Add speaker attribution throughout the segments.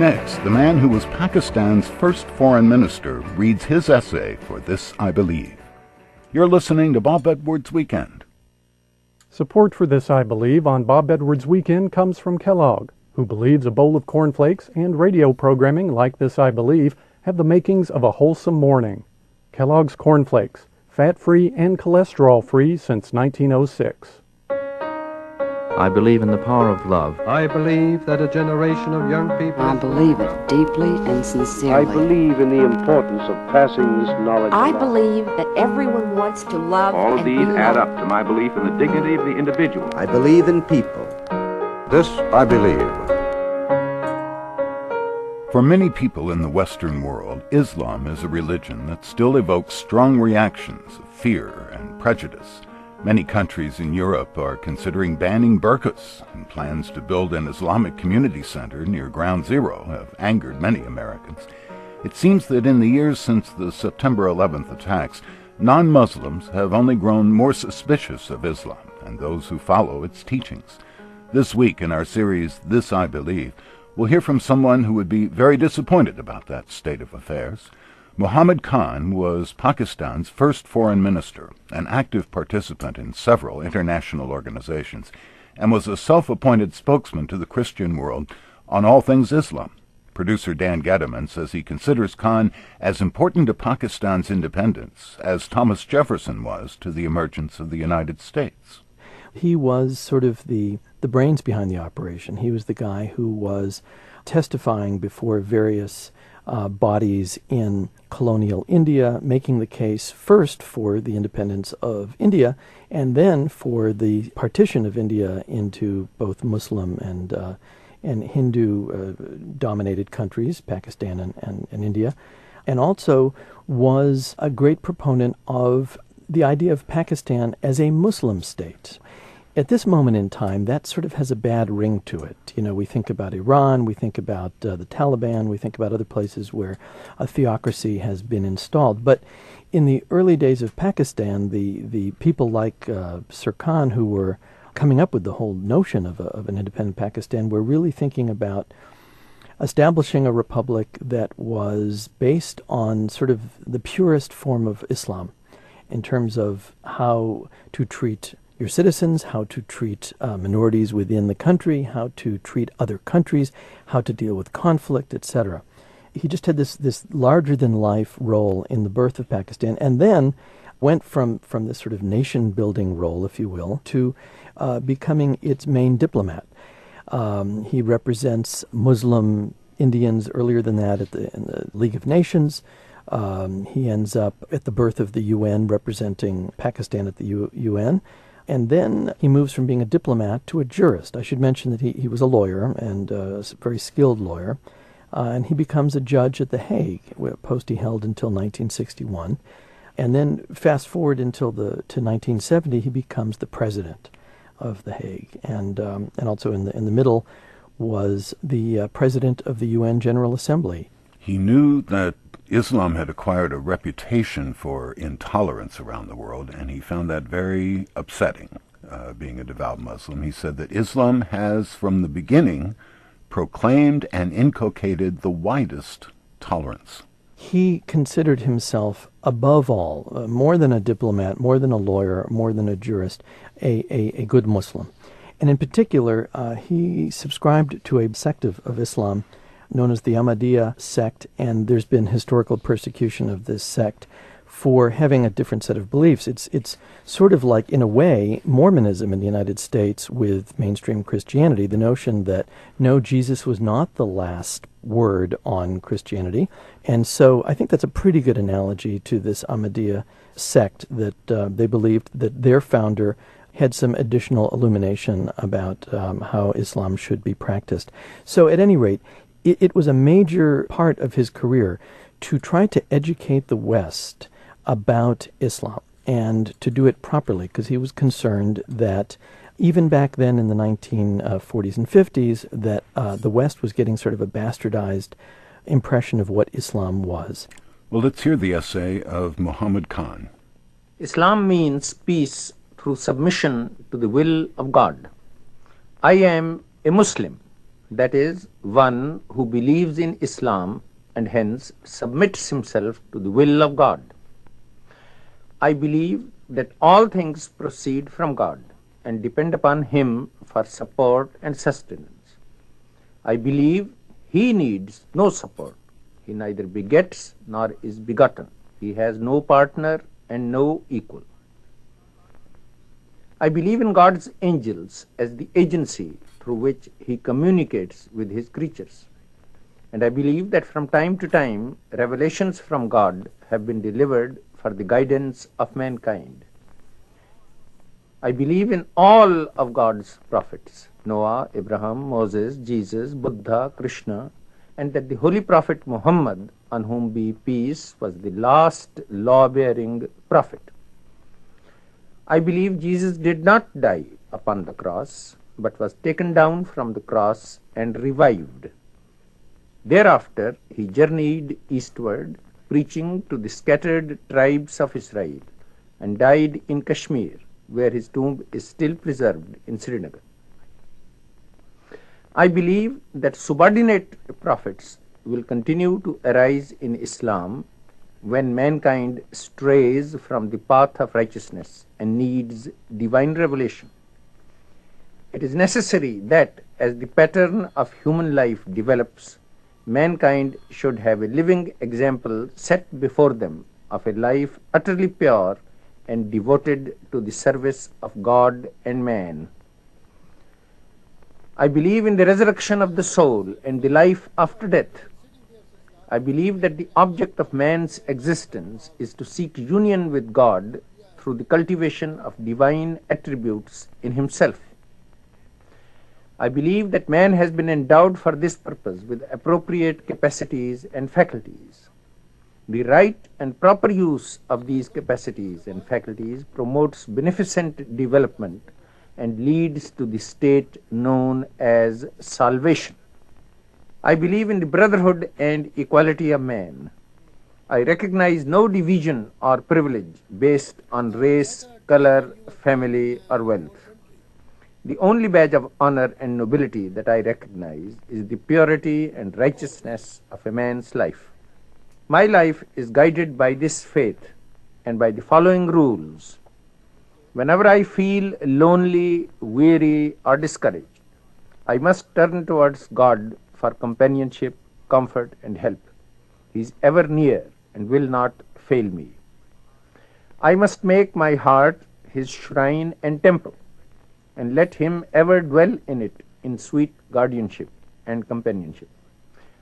Speaker 1: Next, the man who was Pakistan's first foreign minister reads his essay for This I Believe. You're listening to Bob Edwards Weekend.
Speaker 2: Support for This I Believe on Bob Edwards Weekend comes from Kellogg, who believes a bowl of cornflakes and radio programming like This I Believe have the makings of a wholesome morning. Kellogg's Cornflakes, fat-free and cholesterol-free since 1906.
Speaker 3: I believe in the power of love.
Speaker 4: I believe that a generation of young people...
Speaker 5: I believe it deeply and sincerely.
Speaker 6: I believe in the importance of passing this knowledge
Speaker 7: I
Speaker 6: along.
Speaker 7: believe that everyone wants to love
Speaker 8: All of
Speaker 7: and
Speaker 8: these
Speaker 7: be
Speaker 8: add
Speaker 7: loved.
Speaker 8: up to my belief in the dignity of the individual.
Speaker 9: I believe in people.
Speaker 10: This I believe.
Speaker 1: For many people in the Western world, Islam is a religion that still evokes strong reactions of fear and prejudice. Many countries in Europe are considering banning burqas, and plans to build an Islamic community center near Ground Zero have angered many Americans. It seems that in the years since the September 11th attacks, non-Muslims have only grown more suspicious of Islam and those who follow its teachings. This week in our series, This I Believe, we'll hear from someone who would be very disappointed about that state of affairs. Muhammad Khan was Pakistan's first foreign minister, an active participant in several international organizations, and was a self-appointed spokesman to the Christian world on all things Islam. Producer Dan Gediman says he considers Khan as important to Pakistan's independence as Thomas Jefferson was to the emergence of the United States.
Speaker 11: He was sort of the brains behind the operation. He was the guy who was testifying before various bodies in colonial India, making the case first for the independence of India and then for the partition of India into both Muslim and Hindu-dominated countries, Pakistan and India, and also was a great proponent of the idea of Pakistan as a Muslim state. At this moment in time, that sort of has a bad ring to it. You know, we think about Iran, we think about the Taliban, we think about other places where a theocracy has been installed. But in the early days of Pakistan, the people like Sir Khan, who were coming up with the whole notion of an independent Pakistan, were really thinking about establishing a republic that was based on sort of the purest form of Islam in terms of how to treat your citizens, how to treat minorities within the country, how to treat other countries, how to deal with conflict, etc. He just had this larger-than-life role in the birth of Pakistan, and then went from this sort of nation-building role, if you will, to becoming its main diplomat. He represents Muslim Indians earlier than that in the League of Nations. He ends up at the birth of the UN, representing Pakistan at the UN. And then he moves from being a diplomat to a jurist. I should mention that he was a lawyer, and a very skilled lawyer. And he becomes a judge at The Hague, a post he held until 1961. And then fast forward to 1970, he becomes the president of The Hague. And also in the middle was the president of the UN General Assembly.
Speaker 1: He knew that Islam had acquired a reputation for intolerance around the world, and he found that very upsetting, being a devout Muslim. He said that Islam has, from the beginning, proclaimed and inculcated the widest tolerance.
Speaker 11: He considered himself, above all, more than a diplomat, more than a lawyer, more than a jurist, a good Muslim. And in particular, he subscribed to a sect of Islam known as the Ahmadiyya sect, and there's been historical persecution of this sect for having a different set of beliefs. It's sort of like, in a way, Mormonism in the United States with mainstream Christianity, the notion that, no, Jesus was not the last word on Christianity. And so I think that's a pretty good analogy to this Ahmadiyya sect, that they believed that their founder had some additional illumination about how Islam should be practiced. So at any rate, it was a major part of his career to try to educate the West about Islam and to do it properly, because he was concerned that even back then in the 1940s and 50s, that the West was getting sort of a bastardized impression of what Islam was.
Speaker 1: Well, let's hear the essay of Muhammad Khan.
Speaker 12: Islam means peace through submission to the will of God. I am a Muslim. that is, one who believes in Islam and hence submits himself to the will of God. I believe that all things proceed from God and depend upon Him for support and sustenance. I believe He needs no support. He neither begets nor is begotten. He has no partner and no equal. I believe in God's angels as the agency through which He communicates with His creatures. And I believe that from time to time, revelations from God have been delivered for the guidance of mankind. I believe in all of God's prophets, Noah, Abraham, Moses, Jesus, Buddha, Krishna, and that the Holy Prophet Muhammad, on whom be peace, was the last law-bearing prophet. I believe Jesus did not die upon the cross, but was taken down from the cross and revived. Thereafter, he journeyed eastward, preaching to the scattered tribes of Israel, and died in Kashmir, where his tomb is still preserved in Srinagar. I believe that subordinate prophets will continue to arise in Islam when mankind strays from the path of righteousness and needs divine revelation. It is necessary that, as the pattern of human life develops, mankind should have a living example set before them of a life utterly pure and devoted to the service of God and man. I believe in the resurrection of the soul and the life after death. I believe that the object of man's existence is to seek union with God through the cultivation of divine attributes in himself. I believe that man has been endowed for this purpose with appropriate capacities and faculties. The right and proper use of these capacities and faculties promotes beneficent development and leads to the state known as salvation. I believe in the brotherhood and equality of man. I recognize no division or privilege based on race, color, family, or wealth. The only badge of honor and nobility that I recognize is the purity and righteousness of a man's life. My life is guided by this faith and by the following rules. Whenever I feel lonely, weary, or discouraged, I must turn towards God for companionship, comfort, and help. He is ever near and will not fail me. I must make my heart His shrine and temple, and let Him ever dwell in it in sweet guardianship and companionship.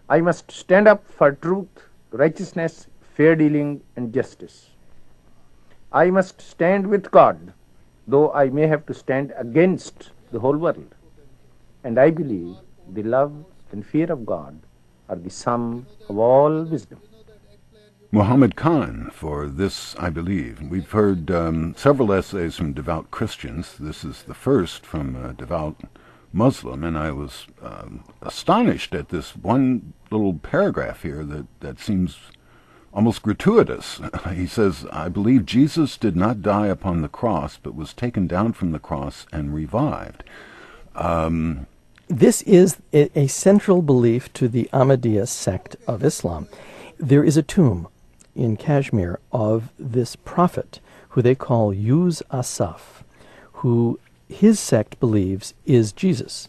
Speaker 12: I must stand up for truth, righteousness, fair dealing, and justice. I must stand with God, though I may have to stand against the whole world. And I believe the love and fear of God are the sum of all wisdom.
Speaker 1: Muhammad Khan, for This I Believe. We've heard several essays from devout Christians. This is the first from a devout Muslim, and I was astonished at this one little paragraph here that seems almost gratuitous. He says, I believe Jesus did not die upon the cross, but was taken down from the cross and revived.
Speaker 11: This is a central belief to the Ahmadiyya sect of Islam. There is a tomb in Kashmir of this prophet who they call Yuz Asaf, who his sect believes is Jesus,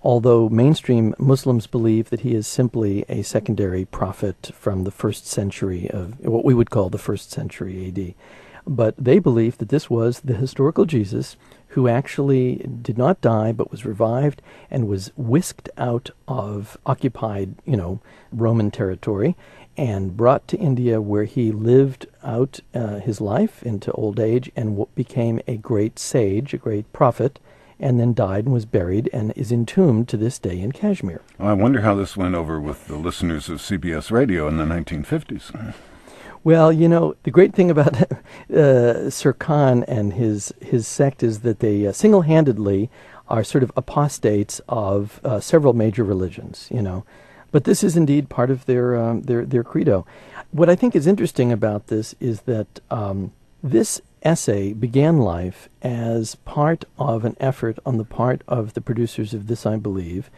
Speaker 11: although mainstream Muslims believe that he is simply a secondary prophet from the first century of what we would call the first century AD. But they believe that this was the historical Jesus who actually did not die but was revived and was whisked out of occupied, Roman territory and brought to India, where he lived out his life into old age and became a great sage, a great prophet, and then died and was buried and is entombed to this day in Kashmir.
Speaker 1: Well, I wonder how this went over with the listeners of CBS radio in the 1950s.
Speaker 11: Well, the great thing about Sir Khan and his sect is that they single-handedly are sort of apostates of several major religions, But this is indeed part of their credo. What I think is interesting about this is that this essay began life as part of an effort on the part of the producers of This I Believe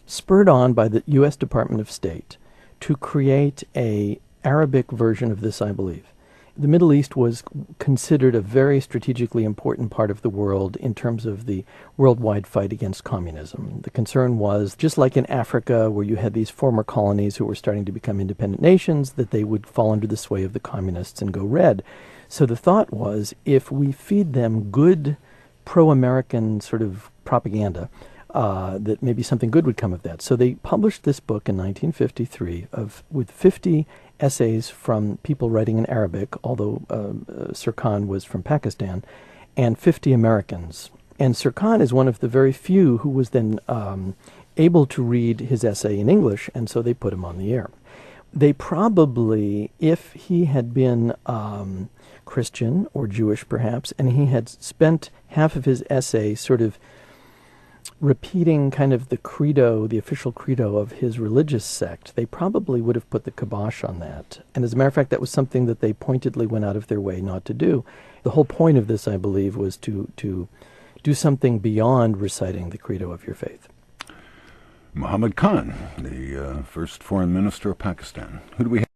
Speaker 11: spurred on by the U.S. Department of State to create a Arabic version of This I Believe. The Middle East was considered a very strategically important part of the world in terms of the worldwide fight against communism. The concern was, just like in Africa, where you had these former colonies who were starting to become independent nations, that they would fall under the sway of the communists and go red. So the thought was, if we feed them good pro-American sort of propaganda, that maybe something good would come of that. So they published this book in 1953 with 50 essays from people writing in Arabic, although Sir Khan was from Pakistan, and 50 Americans. And Sir Khan is one of the very few who was then able to read his essay in English, and so they put him on the air. They probably, if he had been Christian or Jewish perhaps, and he had spent half of his essay sort of repeating kind of the credo, the official credo of his religious sect, they probably would have put the kibosh on that. And as a matter of fact, that was something that they pointedly went out of their way not to do. The whole point of this, I believe, was to do something beyond reciting the credo of your faith.
Speaker 1: Muhammad Khan, the first foreign minister of Pakistan. Who do we have?